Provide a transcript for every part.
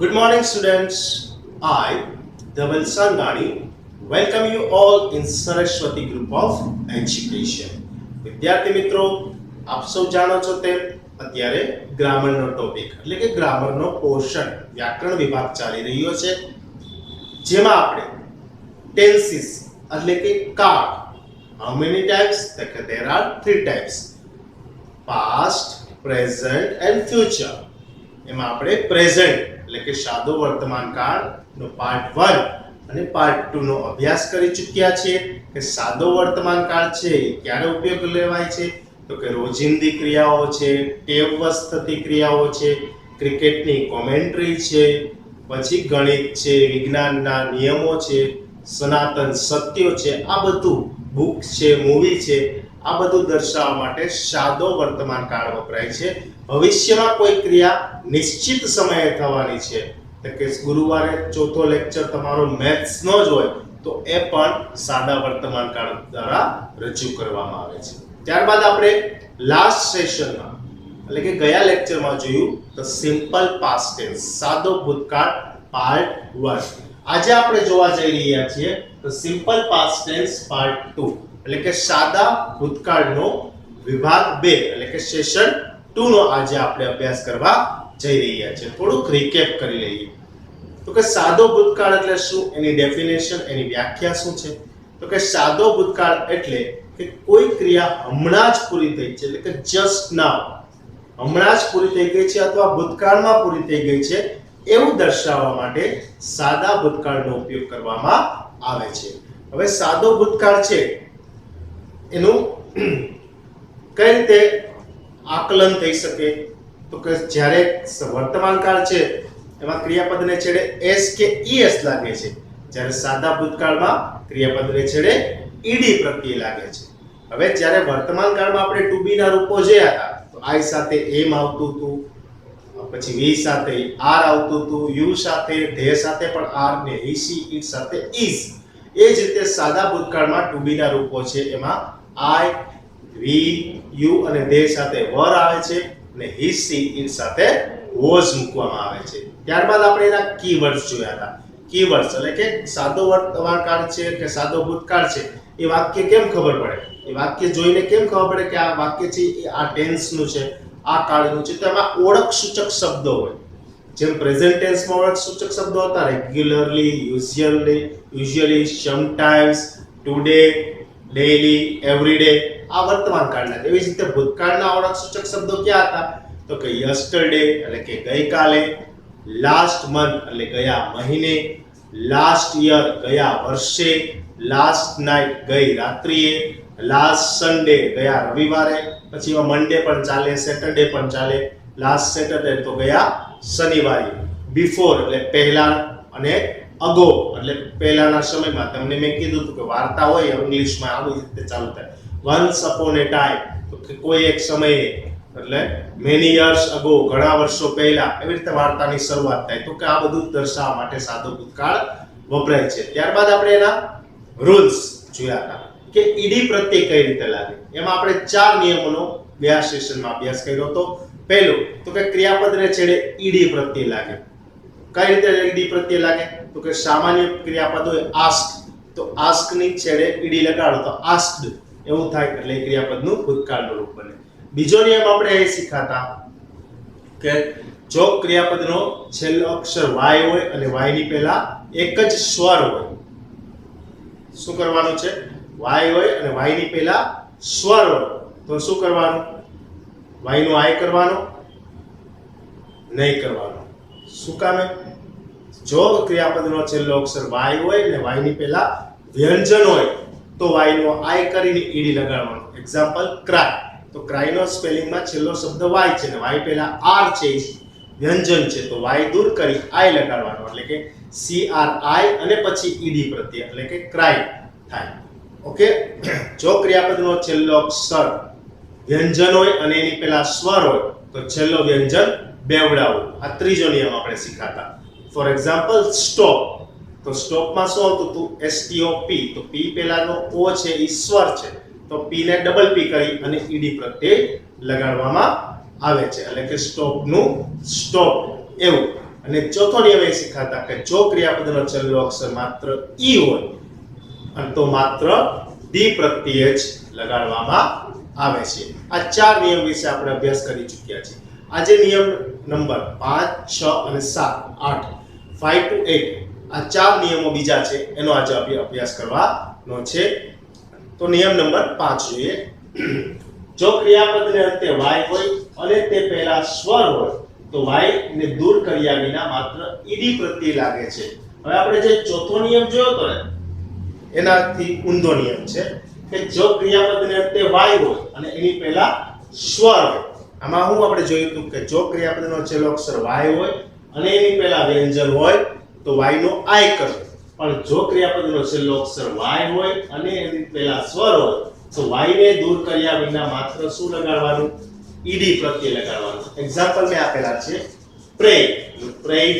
Good morning, students. I, Dhaval Sangani, welcome you all in Saraswati Group of Education. વિદ્યાર્થી મિત્રો, આપ સૌ જાણો છો તેમ અત્યારે ગ્રામરનો ટોપિક એટલે કે ગ્રામરનો પોર્શન વ્યાકરણ વિભાગ ચાલી રહ્યો છે, જેમાં આપણે ટેન્સીસ એટલે કે કાળ, how many types? There are three types: past, present and future. એમાં આપણે પ્રેઝન્ટ એટલે કે સાદો વર્તમાન કાળનો પાર્ટ 1 અને પાર્ટ 2 નો અભ્યાસ કરી ચૂક્યા છીએ કે સાદો વર્તમાન કાળ છે એ ક્યારે ઉપયોગ લેવાય છે, તો કે રોજિંદી ક્રિયાઓ છે, ટેવવશ થતી ક્રિયાઓ છે, ક્રિકેટની કોમેન્ટ્રી છે, પછી ગણિત છે, વિજ્ઞાનના નિયમો છે, સનાતન સત્યો છે, આ બધું બુક છે, મૂવી છે, આ બધું દર્શાવવા માટે સાદો વર્તમાન કાળ વપરાય છે. ભવિષ્યમાં કોઈ ક્રિયા નિશ્ચિત સમયે થવાની છે, એટલે કે ગુરુવારે ચોથો લેક્ચર તમારો મેથ્સનો જ હોય તો એ પણ સાદા વર્તમાન કાળ દ્વારા રજૂ કરવામાં આવે છે. ત્યારબાદ આપણે લાસ્ટ સેશનમાં એટલે કે ગયા લેક્ચરમાં જોયું તો સિમ્પલ પાસ્ટ ટેન્સ સાદો ભૂતકાળ પાર્ટ 1. આજે આપણે જોવા જઈ રહ્યા છીએ તો સિમ્પલ પાસ્ટ ટેન્સ પાર્ટ 2 એટલે કે સાદા ભૂતકાળનો વિભાગ 2 એટલે કે સેશન 2 નો આજે આપણે અભ્યાસ કરવા જઈ રહ્યા છીએ. થોડુંક રીકેપ કરી લઈએ તો કે સાદો ભૂતકાળ એટલે શું, એની ડેફિનેશન, એની વ્યાખ્યા શું છે. તો કે સાદો ભૂતકાળ એટલે કે કોઈ ક્રિયા હમણાં જ પૂરી થઈ છે એટલે કે જસ્ટ નાઉ, હમણાં જ પૂરી થઈ ગઈ છે અથવા ભૂતકાળમાં પૂરી થઈ ગઈ છે એવું દર્શાવવા માટે સાદા ભૂતકાળનો ઉપયોગ કરવામાં આવે છે. હવે સાદો ભૂતકાળ છે એનું કઈ રીતે આકલન થઈ શકે, તો કે જ્યારે વર્તમાન કાળ છે એમાં ક્રિયાપદને છેડે s કે es લાગે છે, જ્યારે સાદા ભૂતકાળમાં ક્રિયાપદને છેડે ed પ્રત્યય લાગે છે. હવે જ્યારે વર્તમાન કાળમાં આપણે to be ના રૂપો જોયા હતા તો I સાથે am આવતું હતું, પછી we સાથે are આવતું હતું, you સાથે, they સાથે પણ are ને he she it સાથે is. એ જ રીતે સાદા ભૂતકાળમાં to be ના રૂપો છે એમાં I, we, you અને they સાથે were આવે છે અને he she it સાથે was મૂકવામાં આવે છે. ત્યારબાદ આપણે એના કીવર્ડ્સ જોયા હતા. કીવર્ડ્સ એટલે કે સાદો વર્તમાન કાળ છે કે સાદો ભૂતકાળ છે એ વાક્ય કેમ ખબર પડે, એ વાક્ય જોઈને કેમ ખબર પડે કે આ વાક્ય છે એ આ ટેન્સ નું છે, આ કાળનું છે. તો એમાં ઓળખ સૂચક શબ્દો હોય, જેમ પ્રેઝન્ટ ટેન્સમાં ઓળખ સૂચક શબ્દો હતા regularly, usually, sometimes, today, daily, every day, આ વર્તમાન કાળના. એવી જ રીતે ભૂતકાળના ઓળખ સૂચક શબ્દો ક્યાં હતા, તો કે યસ્ટરડે એટલે કે ગઈકાલે, લાસ્ટ મંથ એટલે ગયા મહિને, લાસ્ટ યર ગયા વર્ષે, લાસ્ટ નાઇટ ગઈ રાત્રિએ, લાસ્ટ સન્ડે ગયા રવિવારે, પછી એમાં મંડે પણ ચાલે, સેટરડે પણ ચાલે, લાસ્ટ સેટરડે તો ગયા શનિવારે, બિફોર એટલે પહેલા અને અગો એટલે પહેલાના સમયમાં. તમને મેં કીધું હતું કે વાર્તા હોય ઇંગ્લિશમાં આવી રીતે ચાલુ થાય. વન્સ અપોન એ ટાઈમ તો કે કોઈ એક સમયે એટલે મેની યર્સ અગો ઘણા વર્ષો પહેલા, એવી રીતે વાર્તાની શરૂઆત થાય. તો કે આ બધું દર્શાવવા માટે સાદો ભૂતકાળ વપરાય છે. ત્યારબાદ આપણે એના રૂલ્સ જોયા હતા કે ઈડી પ્રત્યય કઈ રીતે લાગે. એમાં આપણે 4 નિયમોનો ગયા સેશનમાં અભ્યાસ કર્યો હતો. પહેલું તો કે ક્રિયાપદને છેડે ઈડી પ્રત્યય લાગે. કઈ રીતે ઈડી પ્રત્યય લાગે, તો કે સામાન્ય ક્રિયાપદ હોય આસ્ક, તો આસ્ક ની છેડે ઈડી લગાડો તો આસ્ક્ડ એવું થાય એટલે ક્રિયાપદનું ભૂતકાળનું રૂપ બને. બીજો નિયમ આપણે એ શીખાતા કે જો ક્રિયાપદનો છેલ્લો અક્ષર y હોય અને y ની પહેલા એક જ સ્વર હોય, શું કરવાનું છે, y હોય અને y ની પહેલા સ્વર હોય તો શું કરવાનું, y નો i કરવાનો નહીં કરવાનો. શું કામે, જો ક્રિયાપદનો છેલ્લો અક્ષર y હોય અને y ની પહેલા વ્યંજન હોય તો y નો i કરીને ed લગાડવાનો. એક્ઝામ્પલ ક્રાય, તો ક્રાય નો સ્પેલિંગ માં છેલ્લો શબ્દ y છે અને y પહેલા r છે, વ્યંજન છે, તો y દૂર કરી i લગાડવાનો એટલે કે cri અને પછી ed પ્રત્યય એટલે કે ક્રાય થાય. ઓકે, જો ક્રિયાપદનો છેલ્લો અક્ષર વ્યંજન હોય અને એની પહેલા સ્વર હોય તો છેલ્લો વ્યંજન બેવડાવવું. આ ત્રીજો નિયમ આપણે શીખાતા. ફોર એક્ઝામ્પલ સ્ટોપ, તો સ્ટોપમાં શું આવતું હતું, stop, તો p પહેલાનો o છે એ સ્વર છે તો p ને ડબલ p કરી અને ed પ્રત્યય લગાડવામાં આવે છે એટલે કે સ્ટોપ નું સ્ટોપ એવું. અને ચોથો નિયમ એ શીખાતા કે જો ક્રિયાપદનો છેલ્લો અક્ષર માત્ર ઈ હોય અને તો માત્ર ડી પ્રત્યય જ લગાડવામાં આવે છે. આ 4 નિયમ વિશે આપણે અભ્યાસ કરી ચૂક્યા છીએ. આજે નિયમ નંબર 5, 6 અને 7, 8, 5 to 8 આ 4 નિયમો બીજા છે એનો આજે અભ્યાસ કરવાનો છે. તો નિયમ નંબર 5 જોઈએ. જો ક્રિયાપદને અંતે y હોય અને તે પહેલા સ્વર હોય તો y ને દૂર કર્યા વિના માત્ર ઈડી પ્રત્યય લાગે છે. હવે આપણે જે ચોથો નિયમ જોયો તો ને એનાથી ઊંધો નિયમ છે કે જો ક્રિયાપદને અંતે y હોય અને એની પહેલા સ્વર હોય. આમાં હું આપણે જોયું હતું કે જો ક્રિયાપદનો છેલ્લો અક્ષર y હોય અને એની પહેલા વ્યંજન હોય તો y નો i કરવો. પણ જો ક્રિયાપદનો છેલ્લો અક્ષર y હોય અને એની પહેલા સ્વર હોય તો y ને દૂર કર્યા વિના માત્ર શું લગાડવાનું? ઈડી પ્રત્યય લગાડવાનું. એક્ઝામ્પલ મેં આપેલા છે. પ્રે નું પ્રેડ,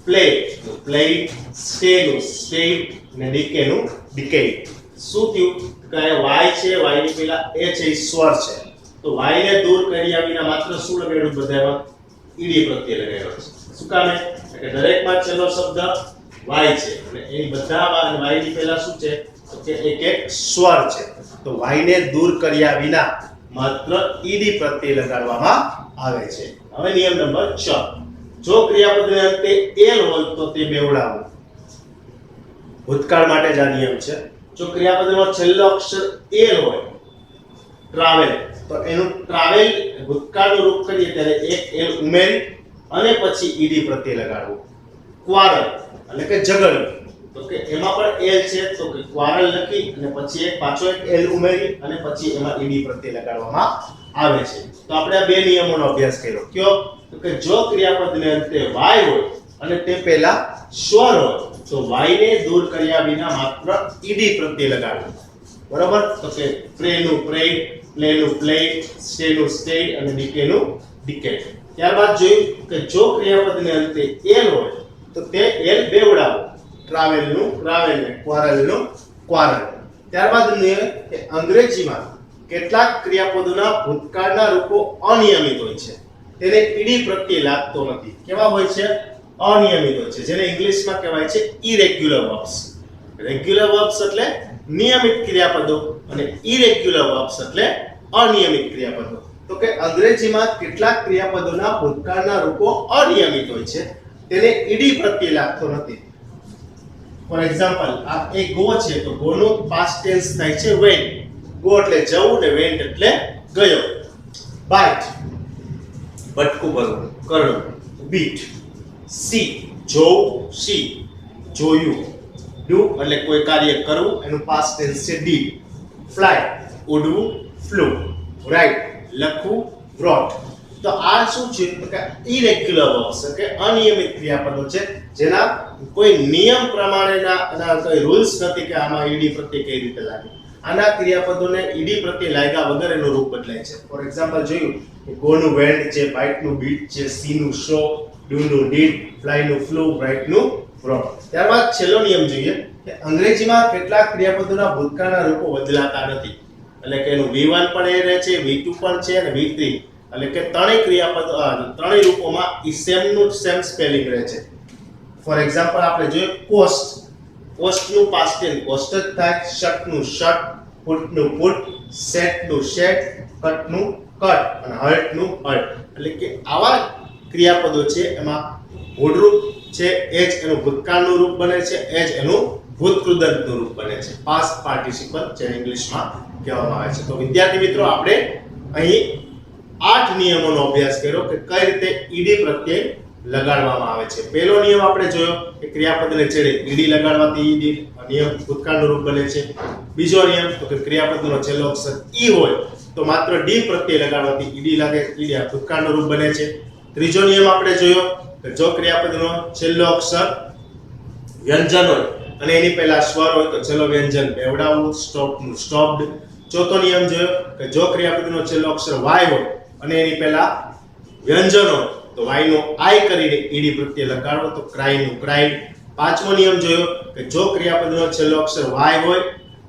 પ્લે નું પ્લેડ, સ્ટે નું સ્ટેડ અને ડીકે નું ડીકેડ. શું થયું કે y છે, y ની પહેલા એ છે એ સ્વર છે તો y ને દૂર કર્યા વિના માત્ર શું લગાડ્યું? બધામાં ઈડી પ્રત્યય લગાડ્યો છે. શું કામ? કે દરેકમાં છેલ્લો શબ્દ y છે અને એની બધામાં y ની પહેલા શું છે? તો કે એક સ્વર છે તો y ને દૂર કર્યા વિના માત્ર ઈડી પ્રત્યય લગાડવામાં આવે છે. હવે નિયમ નંબર 6. જો ક્રિયાપદને અંતે એલ હોય તો તે બેવડાવવું. ભૂતકાળ માટે જ આ નિયમ છે. જો ક્રિયાપદનો છેલ્લો અક્ષર એલ હોય, ટ્રાવેલ, તો એનું ટ્રાવેલ ભૂતકાળનું રૂપ કરીએ ત્યારે એક એલ ઉમેરી અને પછી ઈડી પ્રત્યય લગાડવું. ક્વારલ એટલે કે ઝઘડવું, તો કે એમાં પણ એલ છે તો કે ક્વારલ લખી અને પછી એક પાછો એક એલ ઉમેરી અને પછી એમાં ઈડી પ્રત્યય લગાડવામાં આવે છે. તો આપણે આ બે નિયમોનો અભ્યાસ કર્યો. કયો? તો કે જો ક્રિયાપદને અંતે y હોય અને તે પહેલા સ્વર હોય તો y ને દૂર કર્યા વિના માત્ર ઈડી પ્રત્યય લગાડવું. બરોબર? તો કે પ્રે નું પ્રેડ, પ્લે નું પ્લેડ, સ્ટે નું સ્ટેડ અને ડીકે નું ડીકેડ. ત્યારબાદ જોયું કે જો ક્રિયાપદને અંતે એલ હોય તો તે એલ બેવડાવો. ટ્રાવેલ નું ટ્રાવેલ ને ક્વારલ નું ક્વારલ. ત્યારબાદ કે અંગ્રેજીમાં કેટલાક ક્રિયાપદોના ભૂતકાળના રૂપો અનિયમિત હોય છે. તેને ઈડી પ્રત્યય લાગતો નથી. કેવા હોય છે? અનિયમિત હોય છે. જેને ઇંગ્લિશમાં કહેવાય છે ઇરેગ્યુલર વર્બ્સ. રેગ્યુલર વર્બ્સ એટલે નિયમિત ક્રિયાપદો અને ઇરેગ્યુલર વર્બ્સ એટલે અનિયમિત ક્રિયાપદો. તો કે અંગ્રેજીમાં કેટલાક ક્રિયાપદોના ભૂતકાળના રૂપો અનિયમિત હોય છે. તેને ઈડી પ્રત્યય લાગતો નથી. ફોર એક્ઝામ્પલ આ એક ગો છે તો ગો નો પાસ્ટ ટેન્સ થાય છે વેન્ટ. ગો એટલે જવું ને વેન્ટ એટલે ગયો. બાઇટ બટકું ભરવું, કરવું. બીટ સી જોવું, સી જોયું. ડુ એટલે કોઈ કાર્ય કરવું એનું પાસ્ટ ટેન્સ છે ડીડ. ફ્લાય ઉડવું, ફ્લુ. રાઇટ લખવું, રોટ. તો આ શું છે? તો કે ઇરેગ્યુલર વર્બ્સ કે અનિયમિત ક્રિયાપદો છે જેના કોઈ નિયમ પ્રમાણેના કોઈ રૂલ્સ નથી કે આમાં ઈડી પ્રત્યય કઈ રીતે લાગે. આના ક્રિયાપદોને ઈડી પ્રત્યય લાગ્યા વગર એનું રૂપ બદલાય છે. ફોર એક્ઝામ્પલ જોયું કે ગો નું વેન્ટ છે, બાઇટ નું બીટ છે, સી નું શો, ડુ નું ડીડ, ફ્લાય નું ફ્લુ, રાઇટ નું રોટ. ત્યારબાદ છેલ્લો નિયમ જોઈએ કે અંગ્રેજીમાં કેટલાક ક્રિયાપદોના ભૂતકાળના રૂપો બદલાતા નથી. એટલે કે એનું V1 પણ એ રહે છે, V2 પણ છે અને V3 એટલે કે ત્રણેય ક્રિયાપદ ત્રણેય રૂપોમાં સેમ સ્પેલિંગ રહે છે. ફોર એક્ઝામ્પલ આપણે જોઈએ કોસ્ટ. કોસ્ટ નું પાસ્ટ ટેન્સ કોસ્ટ જ થાય. શર્ટ નું શર્ટ, પુટ નું પુટ, સેટ નું સેટ, કટ નું કટ અને હર્ટ નું હર્ટ. એટલે કે આવા ક્રિયાપદો છે એમાં મૂળરૂપ છે એ જ એનું ભૂતકાળનું રૂપ બને છે, એ જ એનું ભૂતકૃદંતનું રૂપ બને છે. પાસ્ટ પાર્ટિસિપલ જે ઇંગ્લિશમાં કહેવામાં આવે છે. તો વિદ્યાર્થી મિત્રો આપણે અહીં 8 નિયમોનો અભ્યાસ કર્યો કે કઈ રીતે ઈડી પ્રત્યય લગાડવામાં આવે છે. પહેલો નિયમ આપણે જોયો કે ક્રિયાપદને છેડે ઈડી લગાડવાથી ઈડી નિયમ ભૂતકાળનું રૂપ બને છે. બીજો નિયમ તો કે ક્રિયાપદનો છેલ્લો અક્ષર ઈ હોય તો માત્ર ડી પ્રત્યય લગાડવાથી ઈડી લાગે, ઈડી ભૂતકાળનું રૂપ બને છે. ત્રીજો નિયમ આપણે જોયો કે જો ક્રિયાપદનો છેલ્લો અક્ષર વ્યંજન હોય અને એની પહેલા સ્વર હોય તો છેલ્લો વ્યંજન બેવડાવવું, સ્ટોપ નું સ્ટોપ્ડ. ચોથો નિયમ જોયો કે જો ક્રિયાપદનો છેલ્લો અક્ષર વાય હોય અને એની પહેલા વ્યંજન હોય તો y નો i કરીને ઈડી પ્રત્યય લગાડો તો ક્રાય નું ક્રાઇડ. પાંચમો નિયમ જોયો કે જો ક્રિયાપદનો છેલ્લો અક્ષર y હોય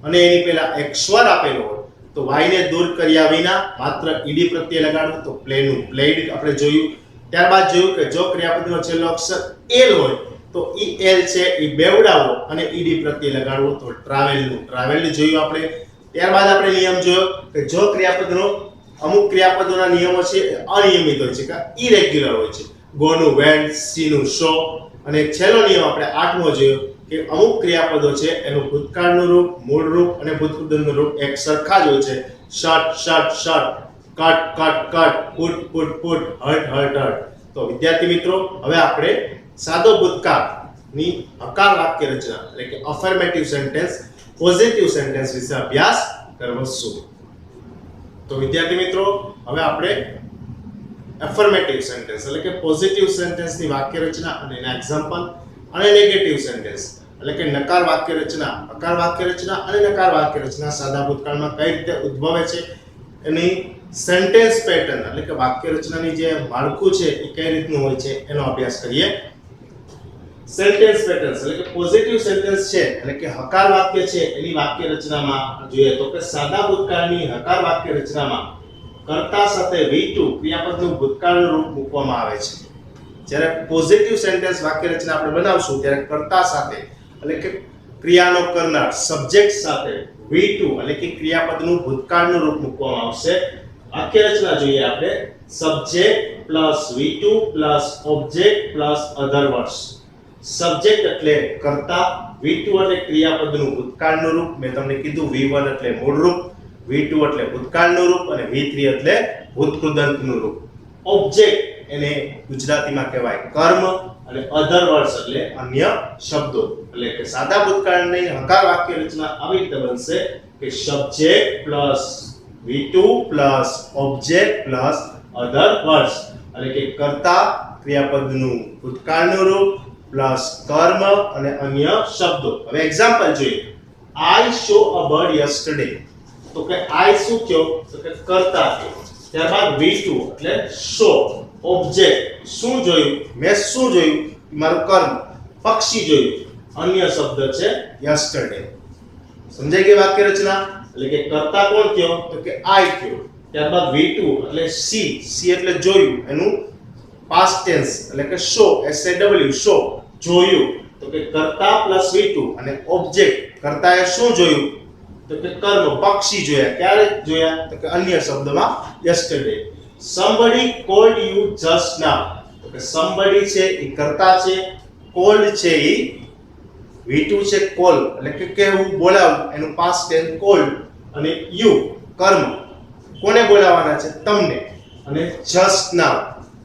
અને એની પહેલા એક સ્વર આપેલો હોય તો y ને દૂર કર્યા વિના માત્ર ઈડી પ્રત્યય લગાડો તો પ્લે નું પ્લેડ આપણે જોયું. ત્યારબાદ જોયું કે જો ક્રિયાપદનો છેલ્લો અક્ષર એલ હોય તો ઈ એલ છે ઈ બેવડાવો અને ઈડી પ્રત્યય લગાડવો. તો ટ્રાવેલનું જોયું આપણે. ત્યારબાદ આપણે નિયમ જોયો કે જો ક્રિયાપદનો અમુક ક્રિયાપદોના નિયમો છે અનિયમિત હોય છે કે ઇરેગ્યુલર હોય છે. ગો નું વેન્ટ, સી નું શો. અને છેલ્લો નિયમ આપણે 8મો જોયો કે અમુક ક્રિયાપદો છે એનું ભૂતકાળનું રૂપ, મૂળ રૂપ અને ભૂતકૃદનનું રૂપ એક સરખા જ હોય છે. Shut, cut, cut, put, hurt, hurt. તો વિદ્યાર્થી મિત્રો, હવે આપણે સાદો ભૂતકાળની હકાર વાક્ય રચના એટલે કે અફર્મેટિવ સેન્ટેન્સ, પોઝિટિવ સેન્ટેન્સ વિશે અભ્યાસ કરવશું. તો વિદ્યાર્થી મિત્રો, હવે આપણે અફર્મેટિવ સેન્ટેન્સ એટલે કે પોઝિટિવ સેન્ટેન્સની વાક્ય રચના અને એના એક્ઝામ્પલ, અને નેગેટિવ સેન્ટેન્સ એટલે કે નકાર વાક્ય રચના, હકાર વાક્ય રચના અને નકાર વાક્ય રચના સાદા ભૂતકાળમાં કઈ રીતે ઉદ્ભવે છે, એની સેન્ટેન્સ પેટર્ન એટલે કે વાક્ય રચનાની જે માળખું છે એ કઈ રીતનું હોય છે એનો અભ્યાસ કરીએ. સેન્ટેન્સ પેટર્ન્સ એટલે કે પોઝિટિવ સેન્ટેન્સ છે એટલે કે હકાર વાક્ય છે એની વાક્ય રચનામાં જોઈએ તો કે સાદા ભૂતકાળની હકાર વાક્ય રચનામાં કર્તા સાથે V2 ક્રિયાપદનું ભૂતકાળનું રૂપ મૂકવામાં આવે છે. જ્યારે પોઝિટિવ સેન્ટેન્સ વાક્ય રચના આપણે બનાવશું ત્યારે કર્તા સાથે એટલે કે ક્રિયાનો કરનાર સબ્જેક્ટ સાથે V2 એટલે કે ક્રિયાપદનું ભૂતકાળનું રૂપ મૂકવામાં આવશે. વાક્ય રચના જોઈએ આપણે. Subject plus V2 plus object plus other words. Subject એટલે કર્તા, V2 એટલે ક્રિયાપદનું ભૂતકાળનું રૂપ, મેં તમને કીધું V1 એટલે મૂળ રૂપ, V2 એટલે ભૂતકાળનું રૂપ અને V3 એટલે ભૂતકૃદંતનું રૂપ. ઓબ્જેક્ટ એને ગુજરાતીમાં કહેવાય કર્મ અને અધર વર્ડ્સ એટલે અન્ય શબ્દો. એટલે કે સાદા ભૂતકાળની હકાર વાક્ય રચના આવી રીતે બનશે કે subject plus V2 plus object plus other words એટલે કે કર્તા, ક્રિયાપદનું ભૂતકાળનું રૂપ પ્લસ કર્મ અને અન્ય શબ્દો. હવે એક્ઝામ્પલ જોઈએ. I saw a bird yesterday. તો કે I શું થયો તો કે કર્તા થયો. ત્યારબાદ V2 એટલે saw, ઓબ્જેક્ટ શું જોયું, મેં શું જોયું, મારું કર્મ, પક્ષી જોયું, અન્ય શબ્દ છે yesterday. સમજાઈ ગઈ વાક્ય રચના? એટલે કે કર્તા કોણ થયો તો કે I થયો. ત્યારબાદ V2 એટલે see એટલે જોયું, એનું past tense એટલે કે show, show જોયું. તો કે કર્તા પ્લસ V2 અને ઓબ્જેક્ટ કર્તાએ શું જોયું તો કે કર્મ, પક્ષી જોયા. ક્યારે જોયા તો કે અન્ય શબ્દમાં yesterday. somebody called you just now. તો કે somebody છે એ કર્તા છે, called છે એ V2 છે call એટલે કે કહેવું, બોલાવવું, એનું past tense called અને you કર્મ, કોને બોલાવવાના છે તમને, અને just now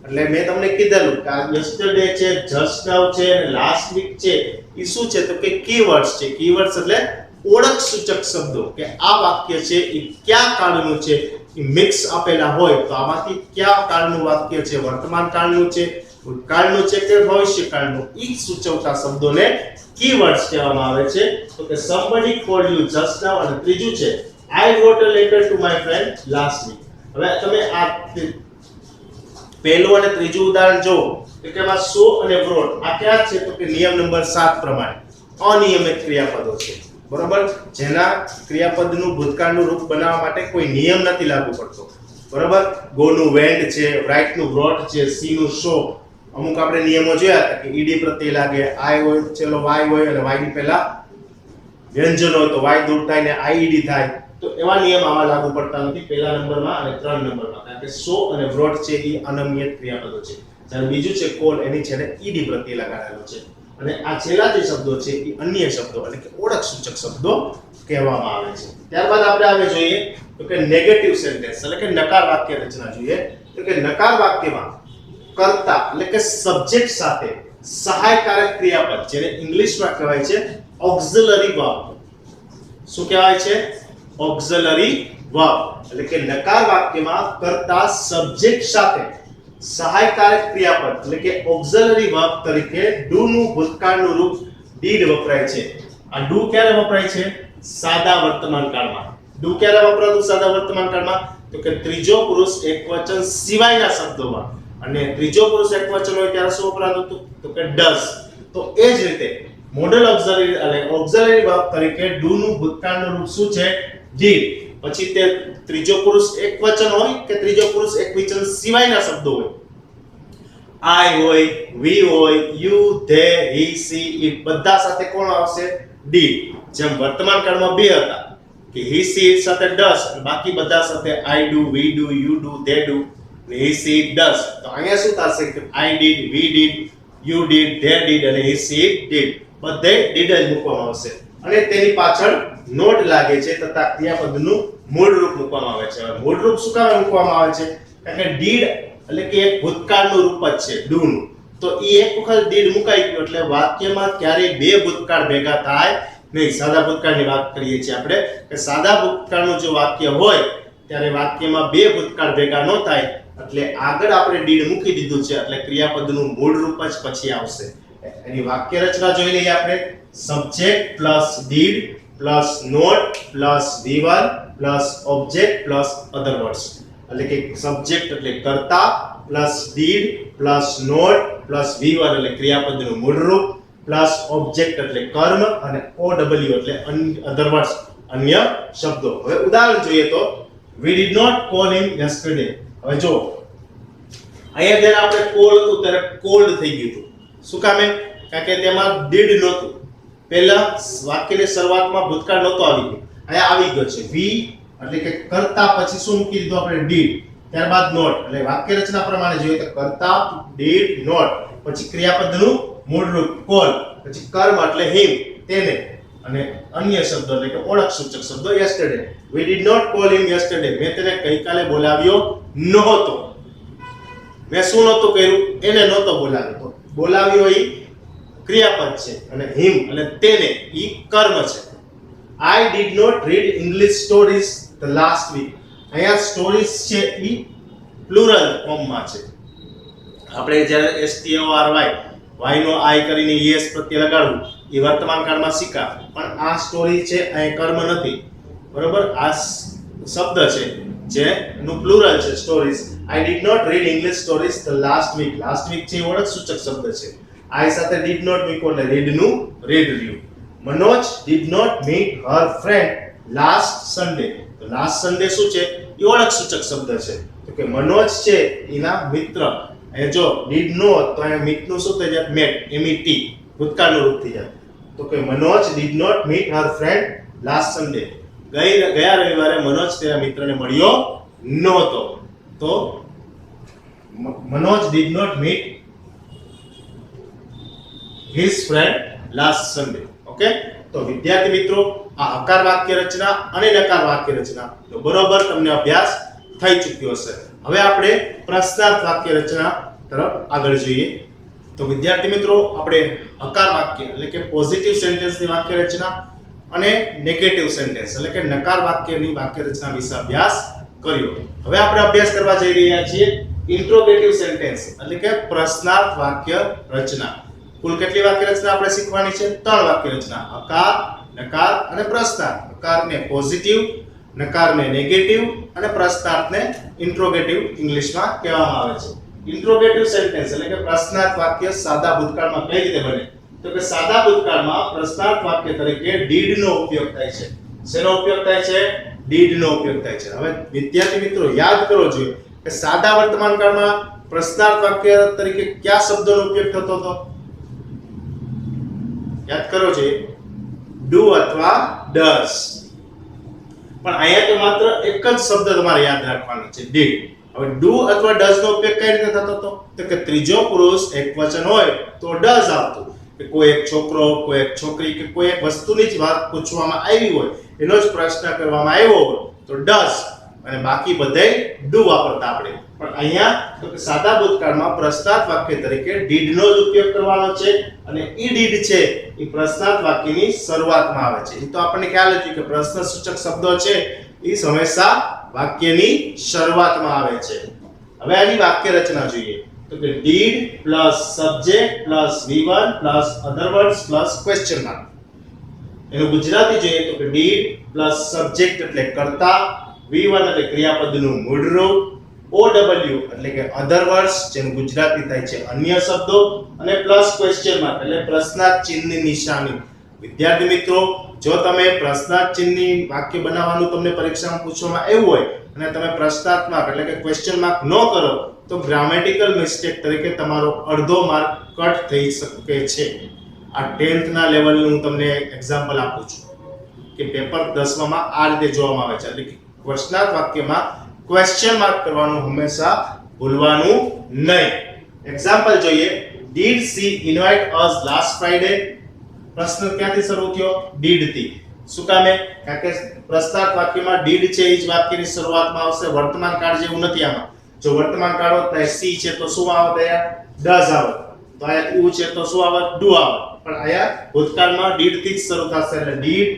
એટલે મેં તમને કીધેલું કે આ yesterday છે, just now છે અને last week છે એ શું છે તો કે કીવર્ડ્સ છે. કીવર્ડ્સ એટલે ઓળખ સૂચક શબ્દો કે આ વાક્ય છે એ કયા કાળનું છે, એ મિક્સ આપેલા હોય તો આમાંથી કયા કાળનું વાક્ય છે, વર્તમાન કાળનું છે, ભૂતકાળનું છે કે ભવિષ્યકાળનું, એ સૂચવતા શબ્દોને કીવર્ડ્સ કહેવામાં આવે છે. તો કે somebody called you just now અને ત્રીજું છે I wrote a letter to my friend last week. હવે તમે આ પહેલું અને ત્રીજું ઉદાહરણ જો કે એમાં સો અને wrote આ ક્યાં છે તો કે નિયમ નંબર 7 પ્રમાણે અનિયમિત ક્રિયાપદો છે. બરોબર, જેના ક્રિયાપદનું ભૂતકાળનું રૂપ બનાવવા માટે કોઈ નિયમ નથી લાગુ પડતો. બરોબર, ગો નું વેન્ટ છે, રાઇટ નું wrote છે, સી નું શો. અમુક આપણે નિયમો જોયા હતા કે ઈડી પ્રત્યય લાગે, આઈ હોય ચલો વાય હોય અને વાય ની પહેલા વ્યંજન હોય તો વાય દૂર થાય ને આઈડી થાય. તો એવા નિયમ આમાં લાગુ પડતા નથી પહેલા નંબરમાં અને 3 નંબરમાં, કારણ કે સો અને wrote છે એ અનિયમિત ક્રિયાપદો છે. જ્યારે બીજું છે કોલ, એની છેડે ઈડી પ્રત્યય લગાડેલો છે. અને આ છેલ્લા જે શબ્દો છે એ અન્ય શબ્દો એટલે કે ઓળખ સૂચક શબ્દો કહેવામાં આવે છે. ત્યારબાદ આપણે આવે જોઈએ તો કે નેગેટિવ સેન્ટેન્સ એટલે કે નકાર વાક્ય રચના જોઈએ. તો કે નકાર વાક્યમાં કર્તા એટલે કે સબ્જેક્ટ સાથે સહાયકારક ક્રિયાપદ જેને ઇંગ્લિશમાં કહેવાય છે ઓક્ઝિલરી વર્બ. શું કહેવાય છે? Auxiliary verb. એટલે કે નકાર વાક્યમાં કર્તા સબ્જેક્ટ સાથે સહાયકારક ક્રિયાપદ એટલે કે ઓક્ઝિલરી વર્બ તરીકે ડુ નું ભૂતકાળનું રૂપ ડીડ વપરાય છે. આ ડુ ક્યારે વપરાય છે? સાદા વર્તમાન કાળમાં. ડુ ક્યારે વપરાતું સાદા વર્તમાન કાળમાં? તો કે ત્રીજો પુરુષ એકવચન સિવાયના શબ્દોમાં. અને ત્રીજો પુરુષ એકવચન હોય ત્યારે શું વપરાતું હતું તો કે ડઝ. તો એ જ રીતે મોડલ ઓક્ઝિલરી અને ઓક્ઝિલરી વર્બ તરીકે ડુ નું ભૂતકાળનું રૂપ શું છે? ડીડ. પછી તે ત્રીજો પુરુષ એકવચન હોય કે ત્રીજો પુરુષ એકવચન સિવાયના શબ્દો હોય આઈ હોય, વી હોય, you, they, he, C, it બધા સાથે કોણ આવશે? ડીડ. જેમ વર્તમાન કાળમાં બે હતા કે હી સી ઇટ સાથે ડસ, બાકી બધા સાથે I do, we do, you do, they do, he she it does. તો અહીંયા શું થશે કે I did, we did, you did, they did અને હી સી ઇટ ડીડ. બધે ડીડ જ મૂકવામાં આવશે અને તેની પાછળ નોટ લાગે છે તથા ક્રિયાપદનું મૂળ રૂપ મૂકવામાં આવે છે. હવે મૂળ રૂપ શું કામ મૂકવામાં આવે છે? કારણ કે ડીડ એટલે કે એક ભૂતકાળનું રૂપ જ છે ડુ નું. તો એ એક વખત ડીડ મુકાઈ ગયું એટલે વાક્યમાં ક્યારેય બે ભૂતકાળ ભેગા થાય નહીં. સાદા ભૂતકાળની વાત કરીએ છીએ આપણે કે સાદા ભૂતકાળનું જો વાક્ય હોય ત્યારે વાક્યમાં બે ભૂતકાળ ભેગા ન થાય એટલે આગળ આપણે ડીડ મૂકી દીધું છે એટલે ક્રિયાપદનું મૂળ રૂપ જ પછી આવશે. એની વાક્ય રચના જોઈ લઈએ આપણે. Subject plus did plus not plus V1 plus object plus other words. એટલે કે સબ્જેક્ટ એટલે કર્તા plus did plus not plus V1 એટલે ક્રિયાપદનું મૂળ રૂપ પ્લસ ઓબ્જેક્ટ એટલે કર્મ અને OW એટલે અધર વર્ડ્સ અન્ય શબ્દો. હવે ઉદાહરણ જોઈએ તો we did not call him yesterday. હવે જો અહીંયા જ્યારે આપણે કોલ હતું ત્યારે કોલ્ડ થઈ ગયું હતું. શું કામે? કારણ કે તેમાં ડીડ નહોતું. પહેલા વાક્યની શરૂઆતમાં ભૂતકાળ નહોતો આવી ગયો. અહીંયા આવી ગયો છે. વી એટલે કે કર્તા પછી શું મૂકી દીધું આપણે? ડીડ. ત્યારબાદ નોટ એટલે વાક્ય રચના પ્રમાણે જોઈએ તો કર્તા ડીડ નોટ પછી ક્રિયાપદનું મૂળ રૂપ કોલ પછી કર્મ એટલે હિમ તેને અને અન્ય શબ્દો એટલે કે ઓળખ સૂચક શબ્દો yesterday. we did not call him yesterday. મેં તેને ગઈકાલે બોલાવ્યો નહોતો. મેં શું નહોતું કર્યું? એને નહોતો બોલાવ્યો. તો બોલાવ્યો એ ક્રિયાપદ છે અને હિમ એટલે તેને એ કર્મ છે. I did not read English stories the last week. અહીંયા સ્ટોરીઝ છે એ પ્લુરલ ફોર્મમાં છે. આપણે જ્યારે STORY y નો I કરીને es પ્રત્યય લગાડવું એ વર્તમાન કાળમાં શીખા. પણ આ સ્ટોરી છે અહીં કર્મ નથી. બરોબર? આ શબ્દ છે જેનું પ્લુરલ છે stories. I did not read English stories the last week. last week છે ઓળખ સૂચક શબ્દ છે. I સાથે did not મૂકો એટલે read નું read રહ્યું. Manoj did not meet her friend last Sunday. તો last Sunday શું છે? એ ઓળખ સૂચક શબ્દ છે. તો કે મનોજ છે એના મિત્ર. અહીંયા જો did not તો અહીંયા meet નું શું થઈ જાય? met MET ભૂતકાળનું રૂપ થઈ જાય. તો કે Manoj did not meet her friend last Sunday. ગયા રવિવારે મનોજ તેના મિત્રને મળ્યો નહોતો. તો Manoj did not meet his friend last Sunday. Okay? તો વિદ્યાર્થી મિત્રો આ હકાર વાક્ય રચના અને નકાર વાક્ય રચના તો બરોબર તમને અભ્યાસ થઈ ચૂક્યો હશે. હવે આપણે પ્રશ્નાર્થ વાક્ય રચના તરફ આગળ જોઈએ. તો વિદ્યાર્થી મિત્રો આપણે હકાર વાક્ય એટલે કે પોઝિટિવ સેન્ટેન્સની વાક્ય રચના અને નેગેટિવ સેન્ટેન્સ એટલે કે નકાર વાક્યની વાક્ય રચના વિશે અભ્યાસ કર્યો. હવે આપણે અભ્યાસ કરવા જઈ રહ્યા છીએ ઇન્ટ્રોગેટિવ સેન્ટેન્સ એટલે કે પ્રશ્નાર્થ વાક્ય રચના. કુલ કેટલી વાક્ય રચના આપણે શીખવાની છે? 3 વાક્ય રચના. હકાર, નકાર અને પ્રશ્નાર્થ. હકારને પોઝિટિવ, નકારને નેગેટિવ અને પ્રશ્નાર્થને ઇન્ટ્રોગેટિવ ઇંગ્લિશમાં કહેવામાં આવે છે. ઇન્ટ્રોગેટિવ સેન્ટેન્સ એટલે કે પ્રશ્નાર્થ વાક્ય સાદા ભૂતકાળમાં કઈ રીતે બને? તો કે સાદા ભૂતકાળમાં પ્રશ્નાર્થ વાક્ય તરીકે ડીડ નો ઉપયોગ થાય છે. શેનો ઉપયોગ થાય છે? ડીડ નો ઉપયોગ થાય છે. હવે વિદ્યાર્થી મિત્રો યાદ કરવો જોઈએ કે સાદા વર્તમાન કાળમાં પ્રશ્નાર્થ વાક્ય તરીકે કયા શબ્દોનો ઉપયોગ થતો હતો? યાદ કરો જોઈએ. ડુ અથવા ડસ. પણ અહીંયા તો માત્ર એક જ શબ્દ તમારે યાદ રાખવાનો છે ડીડ. હવે ડુ અથવા ડસ નો ઉપયોગ કઈ રીતે થતો હતો? તો કે ત્રીજો પુરુષ એકવચન હોય તો ડસ આવતું. કે કોઈ એક છોકરો, કોઈ એક છોકરી કે કોઈ એક વસ્તુની જ વાત પૂછવામાં આવી હોય એનો જ પ્રશ્ન કરવામાં આવ્યો હોય તો ડસ અને બાકી બધે ડુ વાપરતા આપણે. પણ અહીંયા તો કે સાદા ભૂતકાળમાં પ્રશ્નાર્થ વાક્ય તરીકે ડીડ નો જ ઉપયોગ કરવાનો છે અને ઈ ડીડ છે એ પ્રશ્નાર્થ વાક્યની શરૂઆતમાં આવે છે. એ તો આપણને ખ્યાલ છે કે પ્રશ્ન સૂચક શબ્દો છે એ હંમેશા વાક્યની શરૂઆતમાં આવે છે. હવે આની વાક્ય રચના જોઈએ. તો કે did plus subject plus V1 plus other words plus question mark. એનું ગુજરાતી જોઈએ તો કે did plus subject એટલે કર્તા, V1 એટલે ક્રિયાપદનું મૂળ રૂપ, OW એટલે કે other words જેનું ગુજરાતી થાય છે અન્ય શબ્દો અને plus question mark એટલે પ્રશ્નાર્થ ચિહ્નની નિશાની. વિદ્યાર્થી મિત્રો, જો તમે પ્રશ્નાર્થ ચિહ્નની વાક્ય બનાવવાનું તમને પરીક્ષામાં પૂછવામાં આવ્યું હોય અને તમે પ્રશ્નાર્થ એટલે કે ક્વેશ્ચન માર્ક ન કરો તો ગ્રામેટિકલ મિસ્ટેક તરીકે તમારો અડધો માર્ક કટ થઈ શકે છે. આ 10th ના લેવલનું હું તમને એક્ઝામ્પલ આપું છું કે પેપર 10 માં આ રીતે જોવામાં આવે છે. એટલે કે પ્રશ્નાર્થ વાક્યમાં ક્વેશ્ચન માર્ક કરવાનું હંમેશા ભૂલવાનું નહીં. એક્ઝામ્પલ જોઈએ. Did she invite us last Friday? પ્રશ્ન ક્યાંથી શરૂ થયો? did થી. શું કામે? કારણ કે પ્રશ્નાર્થ વાક્યમાં did છે એ જ વાક્યની શરૂઆતમાં આવશે. વર્તમાન કાળ જેવું નથી આમાં. જો વર્તમાન કાળ હોત તો she છે તો શું આવત? અહીંયા does આવત. તો અહીંયા you છે તો શું આવત? do આવત. પણ અહીંયા ભૂતકાળમાં did થી જ શરૂ થશે. એટલે did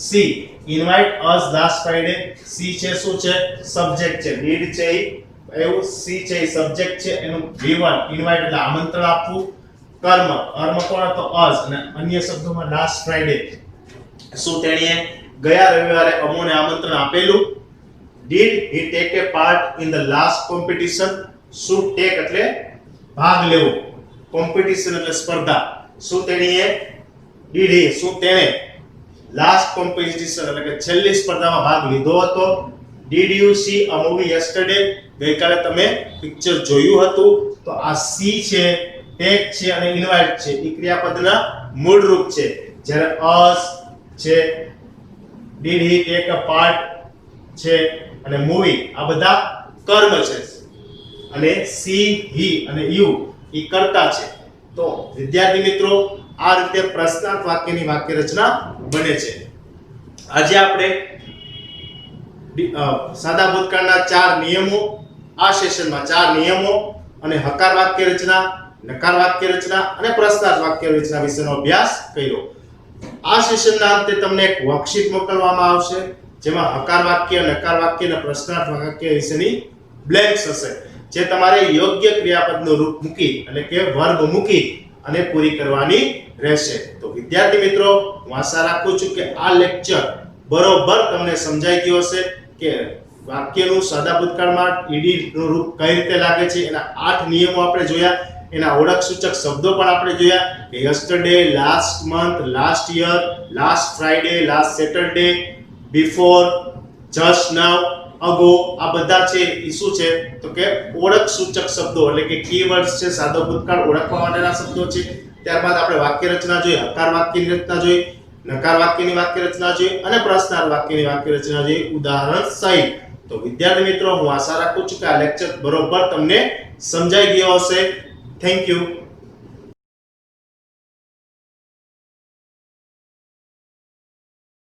she invite us last Friday? she છે શું છે? સબ્જેક્ટ છે. did છે એવું she છે એ સબ્જેક્ટ છે. એનું V1 invite એટલે આમંત્રણ આપવું. કર્મ કોણ હતો? us. અને અન્ય શબ્દોમાં લાસ્ટ ફ્રાઈડે શું તેણીએ ગયા રવિવારે અમોને આમંત્રણ આપેલું? did he take a part in the last competition? શું take એટલે ભાગ લેવો, competition એટલે સ્પર્ધા. શું તેણીએ did he શું તેણે લાસ્ટ competition એટલે કે છેલ્લી સ્પર્ધામાં ભાગ લીધો હતો? did you see a movie yesterday? ગઈકાલે તમે પિક્ચર જોયું હતું? તો આ see છે, take છે અને invite છે એ ક્રિયાપદના મૂળ રૂપ છે. જ્યારે us છે, did he take a part છે અને movie આ બધા કર્મ છે. અને she, he અને you એ કર્તા છે. તો વિદ્યાર્થી મિત્રો, આ રીતે પ્રશ્નાર્થ વાક્યની વાક્ય રચના બને છે. આજે આપણે સાદા ભૂતકાળના 4 નિયમો, આ સેશનમાં 4 નિયમો અને હકાર વાક્ય રચના, નકાર વાક્ય રચના અને પ્રશ્નાર્થ વાક્ય રચના વિશેનો અભ્યાસ કર્યો. આ સેશનના અંતે તમને એક વર્કશીટ મોકલવામાં આવશે જેમાં હકાર વાક્ય, નકાર વાક્ય અને પ્રશ્નાર્થ વાક્ય વિશેની બ્લેન્ક્સ હશે જે તમારે યોગ્ય ક્રિયાપદનું રૂપ મૂકી એટલે કે વર્બ મૂકી અને પૂરી કરવાની રહેશે. તો વિદ્યાર્થી મિત્રો, હું આશા રાખું છું કે આ લેક્ચર બરોબર તમને સમજાઈ ગયો હશે કે વાક્યનું સાદા ભૂતકાળમાં ed નું રૂપ કઈ રીતે લાગે છે. એના 8 નિયમો આપણે જોયા. એના ઓળખ સૂચક શબ્દો પણ આપણે જોયા કે yesterday, last month, last year, last Friday, last Saturday, before, just now, ago. આ બધા છે એ શું છે તો કે ઓળખ સૂચક શબ્દો એટલે કે કીવર્ડ્સ છે. સાદો ભૂતકાળ ઓળખવા માટેના શબ્દો છે. ત્યારબાદ આપણે વાક્ય રચના જોઈ, હકાર વાક્યની રચના જોઈ, નકાર વાક્યની વાક્ય રચના જોઈ અને પ્રશ્નાર્થ વાક્યની વાક્ય રચના જોઈ ઉદાહરણ સહિત. તો વિદ્યાર્થી મિત્રો, હું આશા રાખું છું કે આ લેક્ચર બરોબર તમને સમજાઈ ગયો હશે. Thank you.